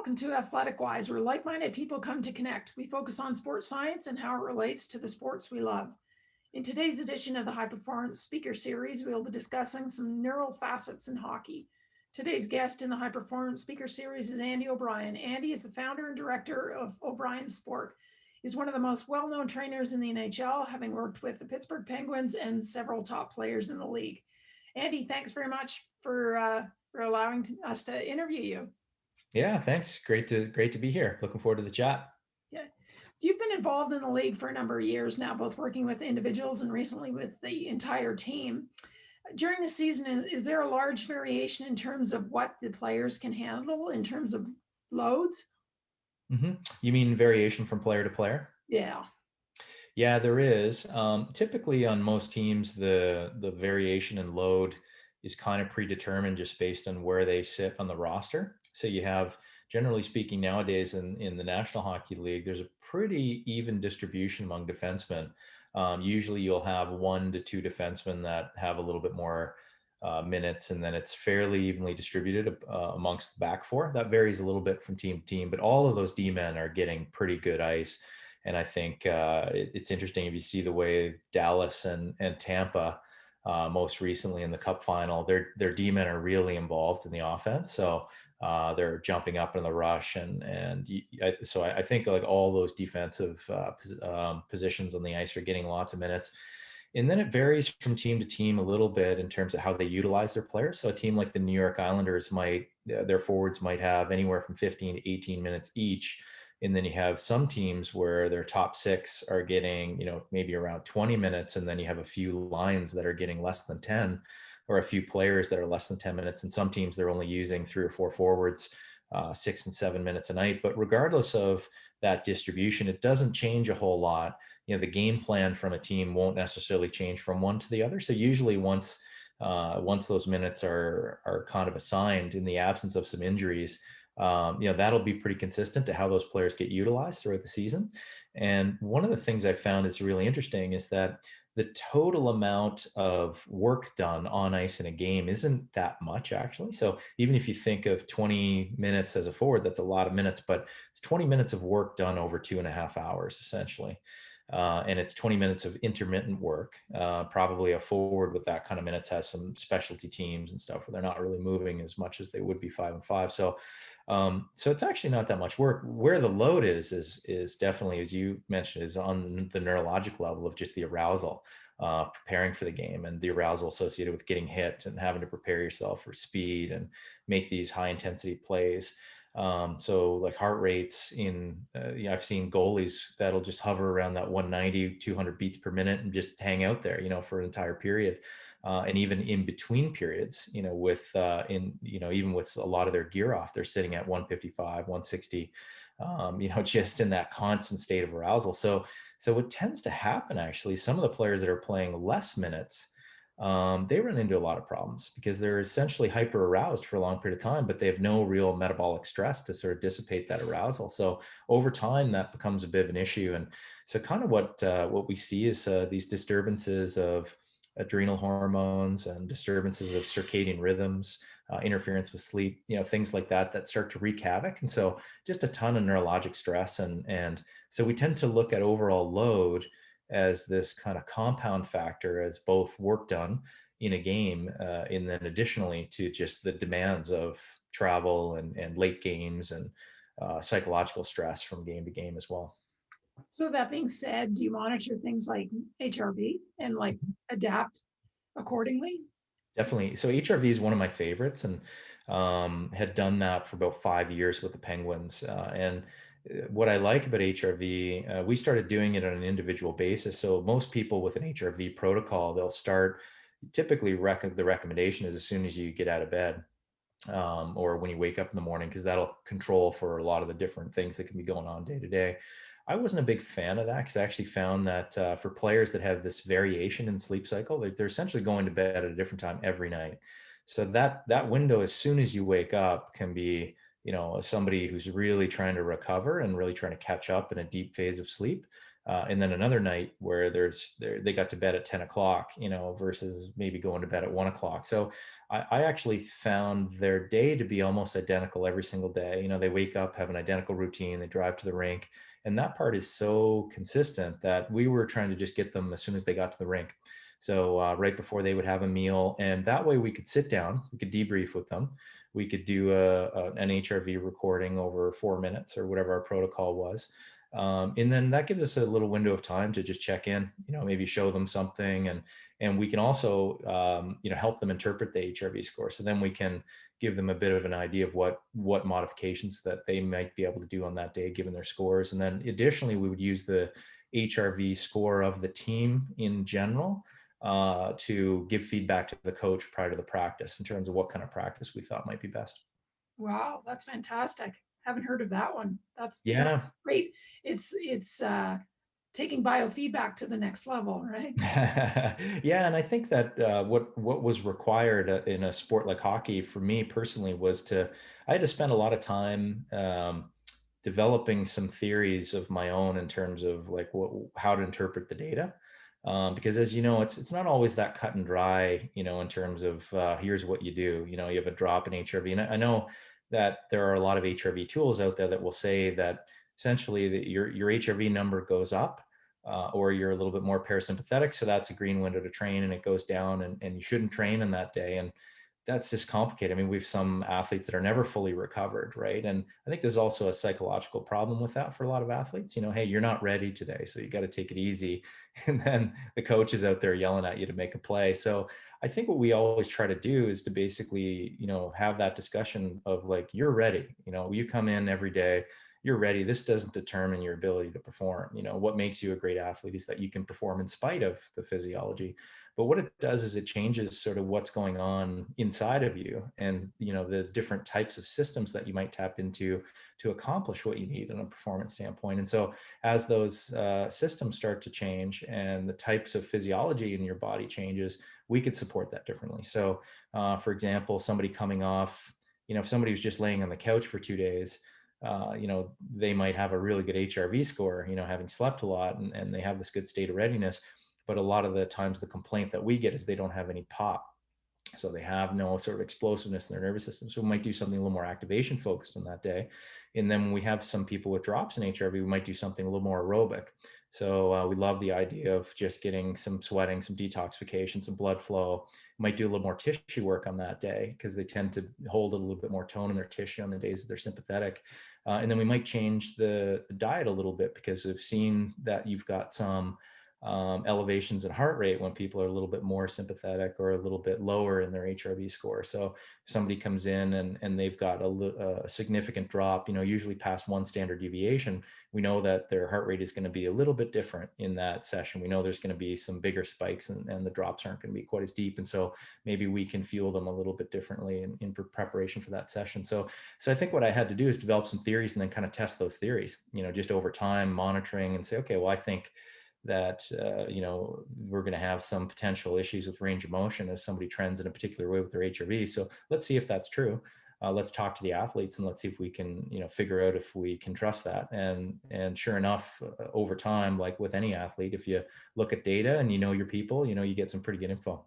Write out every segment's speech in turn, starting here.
welcome to Athletic Wise, where like-minded people come to connect. We focus on sports science and how it relates to the sports we love. In today's edition of the High Performance Speaker Series, we'll be discussing some neural facets in hockey. Today's guest in the High Performance Speaker Series is Andy O'Brien. Andy is the founder and director of O'Brien Sport. He's one of the most well-known trainers in the NHL, having worked with the Pittsburgh Penguins and several top players in the league. Andy, thanks very much for allowing us to interview you. Yeah, thanks. Great to be here. Looking forward to the chat. Yeah. You've been involved in the league for a number of years now, both working with individuals and recently with the entire team. During the season, is there a large variation in terms of what the players can handle in terms of loads? Mm-hmm. You mean variation from player to player? Yeah. Yeah, there is. Typically on most teams, the variation in load is kind of predetermined just based on where they sit on the roster. So you have, generally speaking, nowadays in the National Hockey League, there's a pretty even distribution among defensemen. Usually you'll have 1 to 2 defensemen that have a little bit more minutes, and then it's fairly evenly distributed amongst the back four. That varies a little bit from team to team, but all of those D-men are getting pretty good ice. And I think it's interesting if you see the way Dallas and Tampa most recently in the Cup final, their D-men are really involved in the offense. So they're jumping up in the rush, so I think like all those defensive positions on the ice are getting lots of minutes. And then it varies from team to team a little bit in terms of how they utilize their players. So a team like the New York Islanders their forwards might have anywhere from 15 to 18 minutes each. And then you have some teams where their top 6 are getting, maybe around 20 minutes. And then you have a few lines that are getting less than 10, or a few players that are less than 10 minutes. And some teams, they're only using 3 or 4 forwards, 6 and 7 minutes a night. But regardless of that distribution, it doesn't change a whole lot. The game plan from a team won't necessarily change from one to the other. So usually once those minutes are kind of assigned in the absence of some injuries, that'll be pretty consistent to how those players get utilized throughout the season. And one of the things I found is really interesting is that the total amount of work done on ice in a game isn't that much, actually. So even if you think of 20 minutes as a forward, that's a lot of minutes, but it's 20 minutes of work done over 2.5 hours, essentially. And it's 20 minutes of intermittent work. Probably a forward with that kind of minutes has some specialty teams and stuff where they're not really moving as much as they would be 5-on-5. So it's actually not that much work. Where the load is definitely, as you mentioned, is on the neurological level of just the arousal, preparing for the game, and the arousal associated with getting hit and having to prepare yourself for speed and make these high intensity plays. So like heart rates I've seen goalies that'll just hover around that 190, 200 beats per minute and just hang out there, for an entire period. And even in between periods, even with a lot of their gear off, they're sitting at 155, 160, just in that constant state of arousal. So what tends to happen, actually, some of the players that are playing less minutes, they run into a lot of problems because they're essentially hyper aroused for a long period of time, but they have no real metabolic stress to sort of dissipate that arousal. So over time, that becomes a bit of an issue. And so kind of what we see is these disturbances of adrenal hormones and disturbances of circadian rhythms, interference with sleep, things like that start to wreak havoc. And so just a ton of neurologic stress. And so we tend to look at overall load as this kind of compound factor, as both work done in a game, and then additionally to just the demands of travel and late games and psychological stress from game to game as well. So that being said, do you monitor things like HRV and like adapt accordingly? Definitely. So HRV is one of my favorites, and had done that for about 5 years with the Penguins. And what I like about HRV, we started doing it on an individual basis. So most people with an HRV protocol, they'll start, typically the recommendation is as soon as you get out of bed, or when you wake up in the morning, because that'll control for a lot of the different things that can be going on day to day. I wasn't a big fan of that because I actually found that for players that have this variation in sleep cycle, they're essentially going to bed at a different time every night. So that window, as soon as you wake up, can be, somebody who's really trying to recover and really trying to catch up in a deep phase of sleep. And then another night where they got to bed at 10 o'clock, versus maybe going to bed at 1 o'clock. So I actually found their day to be almost identical every single day. They wake up, have an identical routine, they drive to the rink. And that part is so consistent that we were trying to just get them as soon as they got to the rink. So right before they would have a meal, and that way we could sit down, we could debrief with them, we could do an HRV recording over 4 minutes or whatever our protocol was. And then that gives us a little window of time to just check in, maybe show them something, and we can also help them interpret the HRV score. So then we can give them a bit of an idea of what modifications that they might be able to do on that day given their scores. And then additionally, we would use the HRV score of the team in general to give feedback to the coach prior to the practice in terms of what kind of practice we thought might be best. Wow, that's fantastic. Haven't heard of that one. That's Yeah. great. It's taking biofeedback to the next level, right? Yeah, and I think that what was required in a sport like hockey for me personally was I had to spend a lot of time developing some theories of my own in terms of like how to interpret the data. Because as you know, it's not always that cut and dry, in terms of here's what you do. You have a drop in HRV, and I know that there are a lot of HRV tools out there that will say that essentially that your HRV number goes up, or you're a little bit more parasympathetic. So that's a green window to train, and it goes down, and you shouldn't train in that day. And that's just complicated. I mean, we've some athletes that are never fully recovered, right? And I think there's also a psychological problem with that for a lot of athletes. Hey, you're not ready today, so you got to take it easy. And then the coach is out there yelling at you to make a play. So I think what we always try to do is to basically, have that discussion of like, you're ready. You come in every day, you're ready. This doesn't determine your ability to perform. What makes you a great athlete is that you can perform in spite of the physiology. But what it does is it changes sort of what's going on inside of you, and the different types of systems that you might tap into to accomplish what you need in a performance standpoint. And so as those systems start to change and the types of physiology in your body changes, we could support that differently. So for example, somebody coming off, if somebody was just laying on the couch for 2 days, they might have a really good HRV score, having slept a lot, and they have this good state of readiness. But a lot of the times the complaint that we get is they don't have any pop. So they have no sort of explosiveness in their nervous system. So we might do something a little more activation focused on that day. And then when we have some people with drops in HRV, we might do something a little more aerobic. So we love the idea of just getting some sweating, some detoxification, some blood flow. We might do a little more tissue work on that day because they tend to hold a little bit more tone in their tissue on the days that they're sympathetic. And then we might change the diet a little bit because we've seen that you've got some elevations in heart rate when people are a little bit more sympathetic or a little bit lower in their HRV score. So if somebody comes in and they've got a significant drop, usually past one standard deviation, we know that their heart rate is going to be a little bit different in that session. We know there's going to be some bigger spikes, and the drops aren't going to be quite as deep. And so maybe we can fuel them a little bit differently in preparation for that session. So I think what I had to do is develop some theories and then kind of test those theories, just over time, monitoring and say, okay, well, I think that we're going to have some potential issues with range of motion as somebody trends in a particular way with their HRV. So let's see if that's true. Let's talk to the athletes and let's see if we can figure out if we can trust that. And sure enough, over time, like with any athlete, if you look at data and your people, you get some pretty good info.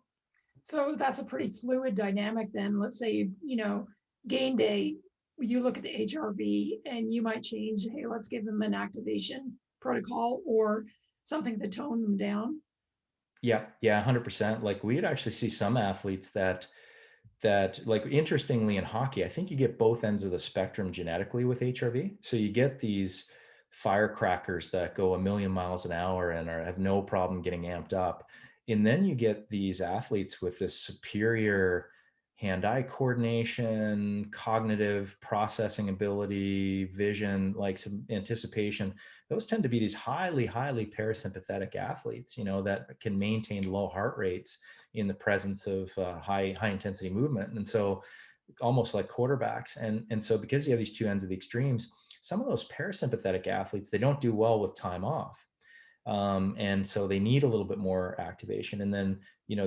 So that's a pretty fluid dynamic then. Let's say, game day, you look at the HRV and you might change, hey, let's give them an activation protocol or something to tone them down. Yeah, 100%. Like we'd actually see some athletes that like interestingly in hockey, I think you get both ends of the spectrum genetically with HRV. So you get these firecrackers that go a million miles an hour and have no problem getting amped up. And then you get these athletes with this superior hand-eye coordination, cognitive processing ability, vision, like some anticipation. Those tend to be these highly, highly parasympathetic athletes, that can maintain low heart rates in the presence of high intensity movement. And so almost like quarterbacks. And so because you have these two ends of the extremes, some of those parasympathetic athletes, they don't do well with time off. And so they need a little bit more activation. And then,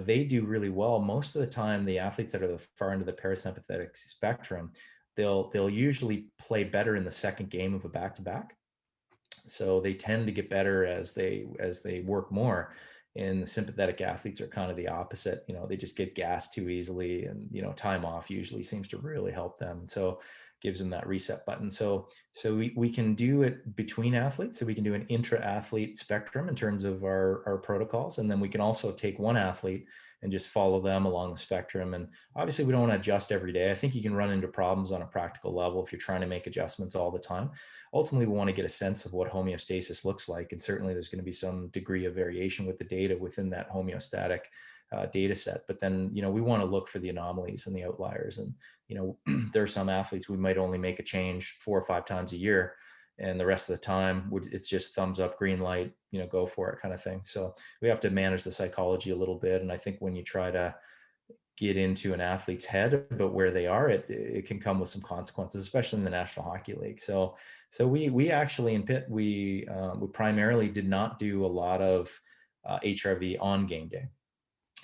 they do really well. Most of the time, the athletes that are the far end of the parasympathetic spectrum, they'll usually play better in the second game of a back-to-back. So they tend to get better as they work more. And the sympathetic athletes are kind of the opposite. They just get gassed too easily, and time off usually seems to really help them. So gives them that reset button. So we can do it between athletes. So we can do an intra-athlete spectrum in terms of our protocols. And then we can also take one athlete and just follow them along the spectrum. And obviously we don't want to adjust every day. I think you can run into problems on a practical level if you're trying to make adjustments all the time. Ultimately, we want to get a sense of what homeostasis looks like. And certainly there's going to be some degree of variation with the data within that homeostatic data set. But then, we want to look for the anomalies and the outliers. And, there are some athletes we might only make a change 4 or 5 times a year. And the rest of the time, it's just thumbs up, green light, go for it kind of thing. So we have to manage the psychology a little bit. And I think when you try to get into an athlete's head about where they are, it can come with some consequences, especially in the National Hockey League. So we actually in Pitt, we primarily did not do a lot of HRV on game day.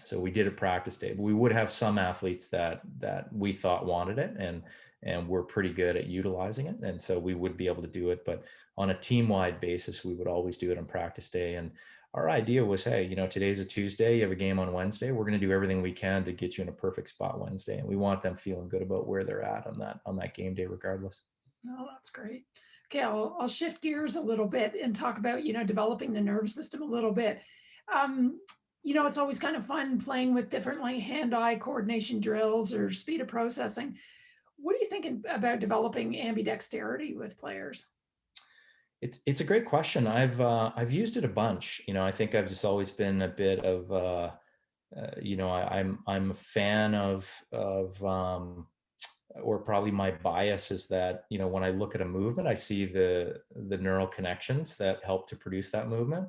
So we did a practice day, but we would have some athletes that we thought wanted it, and we're pretty good at utilizing it. And so we would be able to do it, but on a team-wide basis, we would always do it on practice day. And our idea was, hey, today's a Tuesday, you have a game on Wednesday. We're going to do everything we can to get you in a perfect spot Wednesday. And we want them feeling good about where they're at on that game day, regardless. Oh, that's great. Okay, I'll shift gears a little bit and talk about, developing the nervous system a little bit. Um, it's always kind of fun playing with different like hand-eye coordination drills or speed of processing. What are you thinking about developing ambidexterity with players? It's a great question. I've used it a bunch. I think I've just always been a bit of I'm a fan of or probably my bias is that when I look at a movement, I see the neural connections that help to produce that movement,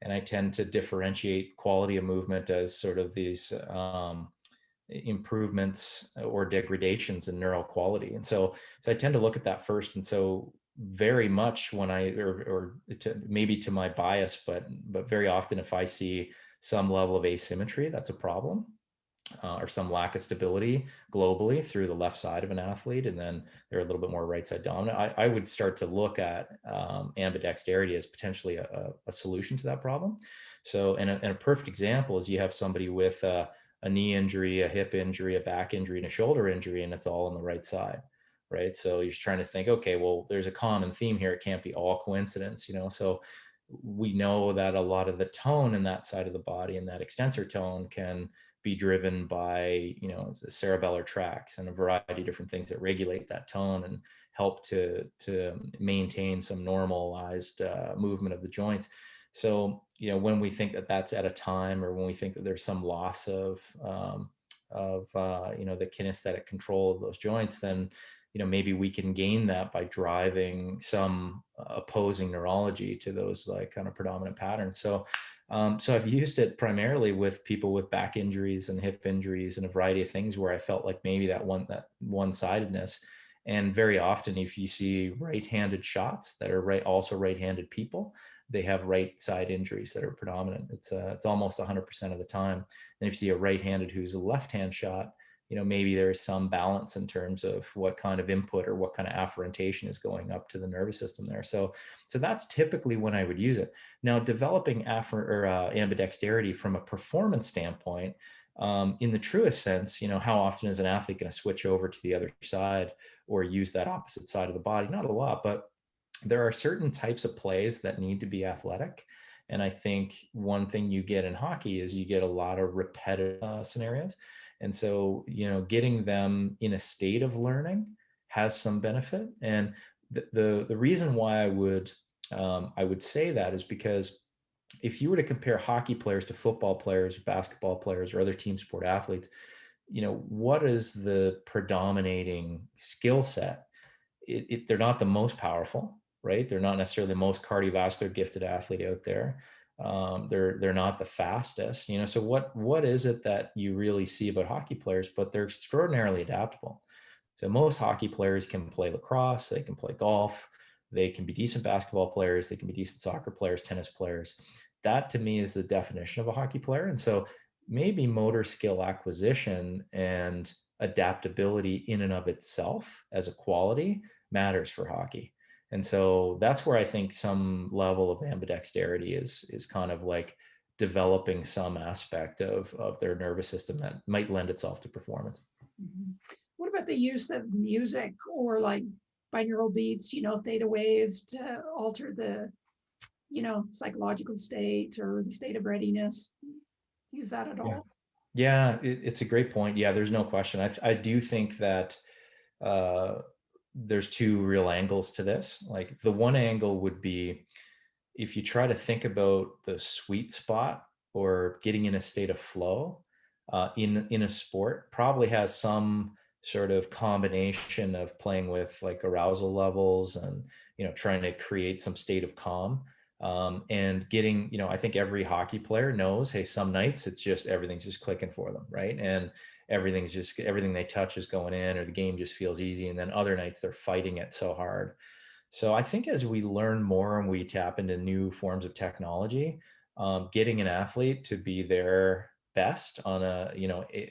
and I tend to differentiate quality of movement as sort of these improvements or degradations in neural quality. And so I tend to look at that first. And so very much when maybe to my bias, but very often if I see some level of asymmetry, that's a problem. Or some lack of stability globally through the left side of an athlete, and then they're a little bit more right side dominant, I would start to look at ambidexterity as potentially a solution to that problem. So, and a perfect example is you have somebody with a knee injury, a hip injury, a back injury, and a shoulder injury, and it's all on the right side, right? So you're just trying to think, okay, well, there's a common theme here. It can't be all coincidence, So we know that a lot of the tone in that side of the body and that extensor tone can be driven by cerebellar tracts and a variety of different things that regulate that tone and help to maintain some normalized movement of the joints. So when we think that that's at a time, or when we think that there's some loss of the kinesthetic control of those joints, then maybe we can gain that by driving some opposing neurology to those like kind of predominant patterns. So I've used it primarily with people with back injuries and hip injuries and a variety of things where I felt like maybe that one-sidedness. And very often, if you see right-handed shots that are also right-handed people, they have right side injuries that are predominant. It's almost 100% of the time. And if you see a right-handed who's a left-hand shot, maybe there's some balance in terms of what kind of input or what kind of afferentation is going up to the nervous system there. So that's typically when I would use it. Now, developing ambidexterity from a performance standpoint, in the truest sense, how often is an athlete going to switch over to the other side or use that opposite side of the body? Not a lot, but there are certain types of plays that need to be athletic. And I think one thing you get in hockey is you get a lot of repetitive scenarios. And so, getting them in a state of learning has some benefit. And the reason why I would say that is because if you were to compare hockey players to football players, basketball players, or other team sport athletes, what is the predominating skill set? They're not the most powerful, right? They're not necessarily the most cardiovascular gifted athlete out there. They're not the fastest, So what is it that you really see about hockey players? But they're extraordinarily adaptable. So most hockey players can play lacrosse, they can play golf, they can be decent basketball players, they can be decent soccer players, tennis players. That to me is the definition of a hockey player. And so maybe motor skill acquisition and adaptability in and of itself as a quality matters for hockey. And so that's where I think some level of ambidexterity is kind of like developing some aspect of their nervous system that might lend itself to performance. Mhm. What about the use of music or like binaural beats, theta waves to alter the, psychological state or the state of readiness? Use that at Yeah. all? Yeah, it's a great point. Yeah, there's no question. I do think that uh, there's two real angles to this. Like the one angle would be if you try to think about the sweet spot or getting in a state of flow in a sport, probably has some sort of combination of playing with like arousal levels and trying to create some state of calm, and getting, I think every hockey player knows, hey, some nights it's just everything's just clicking for them, right? And everything they touch is going in, or the game just feels easy, and then other nights they're fighting it so hard. So I think as we learn more and we tap into new forms of technology, getting an athlete to be their best on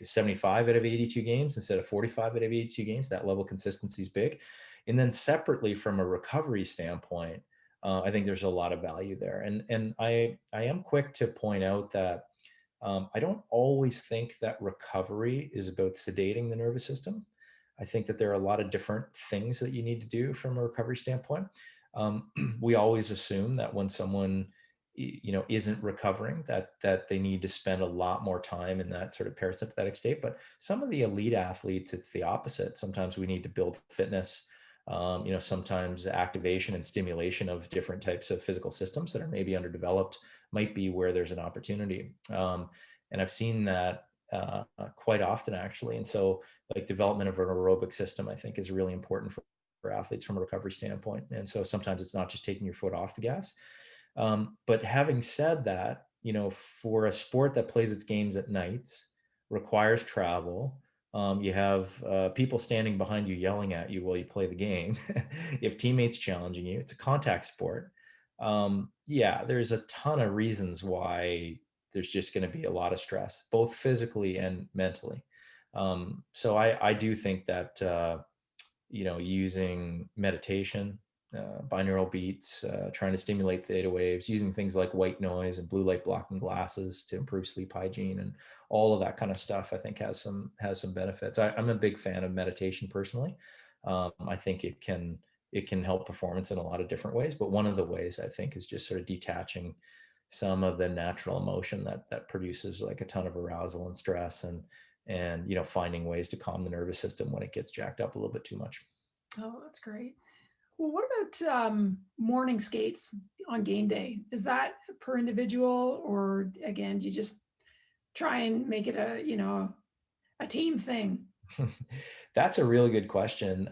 75 out of 82 games instead of 45 out of 82 games, that level of consistency is big. And then separately from a recovery standpoint, I think there's a lot of value there. And I am quick to point out that I don't always think that recovery is about sedating the nervous system. I think that there are a lot of different things that you need to do from a recovery standpoint. We always assume that when someone isn't recovering, that they need to spend a lot more time in that sort of parasympathetic state. But some of the elite athletes, it's the opposite. Sometimes we need to build fitness. Sometimes activation and stimulation of different types of physical systems that are maybe underdeveloped might be where there's an opportunity. And I've seen that quite often, actually. And so, like, development of an aerobic system, I think, is really important for athletes from a recovery standpoint. And so sometimes it's not just taking your foot off the gas. But having said that, for a sport that plays its games at nights, requires travel, you have people standing behind you yelling at you while you play the game. You have teammates challenging you. It's a contact sport. Yeah, there's a ton of reasons why there's just going to be a lot of stress, both physically and mentally. So I do think that using meditation, binaural beats, trying to stimulate theta waves, using things like white noise and blue light blocking glasses to improve sleep hygiene, and all of that kind of stuff, I think has some benefits. I'm a big fan of meditation personally. I think it can help performance in a lot of different ways, but one of the ways I think is just sort of detaching some of the natural emotion that produces like a ton of arousal and stress, and finding ways to calm the nervous system when it gets jacked up a little bit too much. Oh, that's great. Well, what about morning skates on game day? Is that per individual, or again, do you just try and make it a team thing? That's a really good question.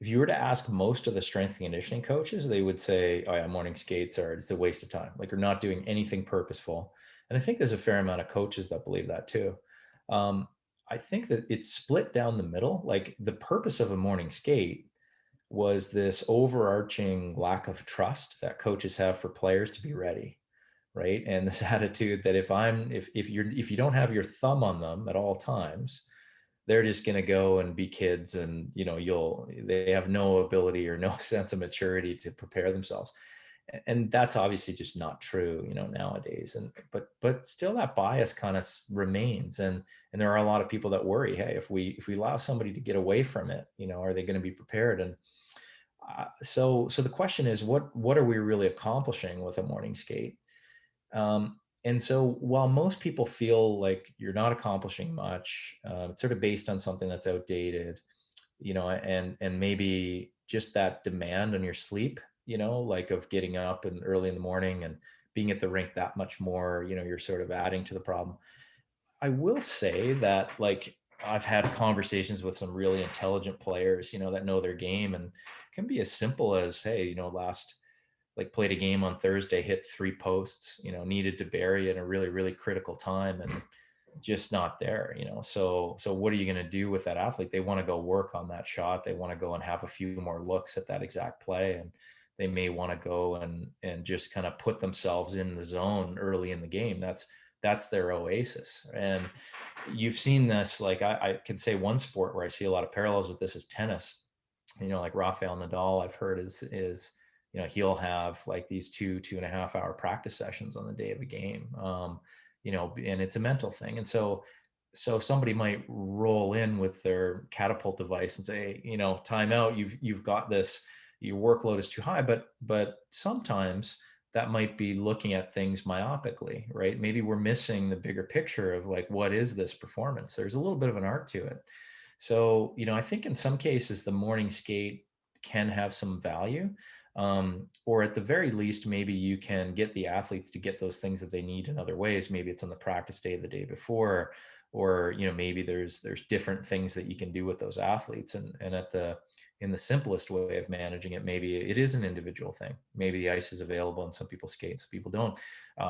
If you were to ask most of the strength and conditioning coaches, they would say, "Oh yeah, morning skates are it's a waste of time. Like you're not doing anything purposeful." And I think there's a fair amount of coaches that believe that too. Um, I think that it's split down the middle. Like the purpose of a morning skate was this overarching lack of trust that coaches have for players to be ready, right? And this attitude that if you don't have your thumb on them at all times, they're just going to go and be kids, and they have no ability or no sense of maturity to prepare themselves. And that's obviously just not true nowadays. And but still that bias kind of remains, and there are a lot of people that worry, hey, if we allow somebody to get away from it, are they going to be prepared? And so the question is, what are we really accomplishing with a morning skate? And so while most people feel like you're not accomplishing much, it's sort of based on something that's outdated, and maybe just that demand on your sleep, like of getting up and early in the morning and being at the rink that much more, you're sort of adding to the problem. I will say that, like, I've had conversations with some really intelligent players, that know their game, and it can be as simple as, hey, last like played a game on Thursday, hit 3 posts, needed to bury in a really, really critical time, and just not there, So what are you going to do with that athlete? They want to go work on that shot. They want to go and have a few more looks at that exact play. And they may want to go and just kind of put themselves in the zone early in the game. That's their oasis. And you've seen this, like I can say one sport where I see a lot of parallels with this is tennis. like Rafael Nadal, I've heard is he'll have like these 2.5 hour practice sessions on the day of a game. And it's a mental thing. And so somebody might roll in with their catapult device and say, time out, you've got this, your workload is too high. But sometimes that might be looking at things myopically, right? Maybe we're missing the bigger picture of like, what is this performance? There's a little bit of an art to it. So, I think in some cases the morning skate can have some value. Or at the very least, maybe you can get the athletes to get those things that they need in other ways. Maybe it's on the practice day the day before, or maybe there's different things that you can do with those athletes. And in the simplest way of managing it, maybe it is an individual thing. Maybe the ice is available and some people skate, some people don't.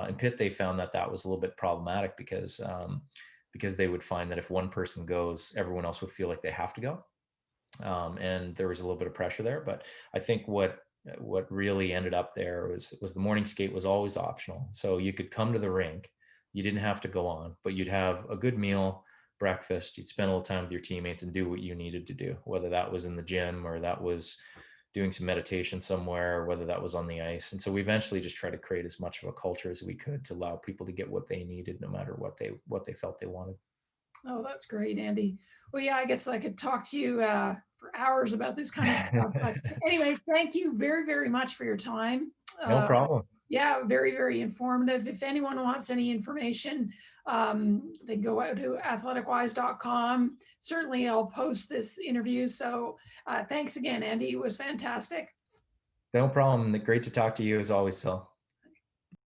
In Pitt, they found that was a little bit problematic because they would find that if one person goes, everyone else would feel like they have to go. And there was a little bit of pressure there. But I think what really ended up there was the morning skate was always optional. So you could come to the rink, you didn't have to go on, but you'd have a good meal, breakfast, you'd spend a little time with your teammates and do what you needed to do, whether that was in the gym or that was doing some meditation somewhere, or whether that was on the ice. And so we eventually just tried to create as much of a culture as we could to allow people to get what they needed, no matter what they felt they wanted. Oh, that's great, Andy. Well, yeah, I guess I could talk to you for hours about this kind of stuff. But anyway, thank you very, very much for your time. No Uh, problem. yeah, very, very informative. If anyone wants any information, they can go out to athleticwise.com. Certainly, I'll post this interview. So thanks again, Andy. It was fantastic. No problem. Great to talk to you as always, Syl.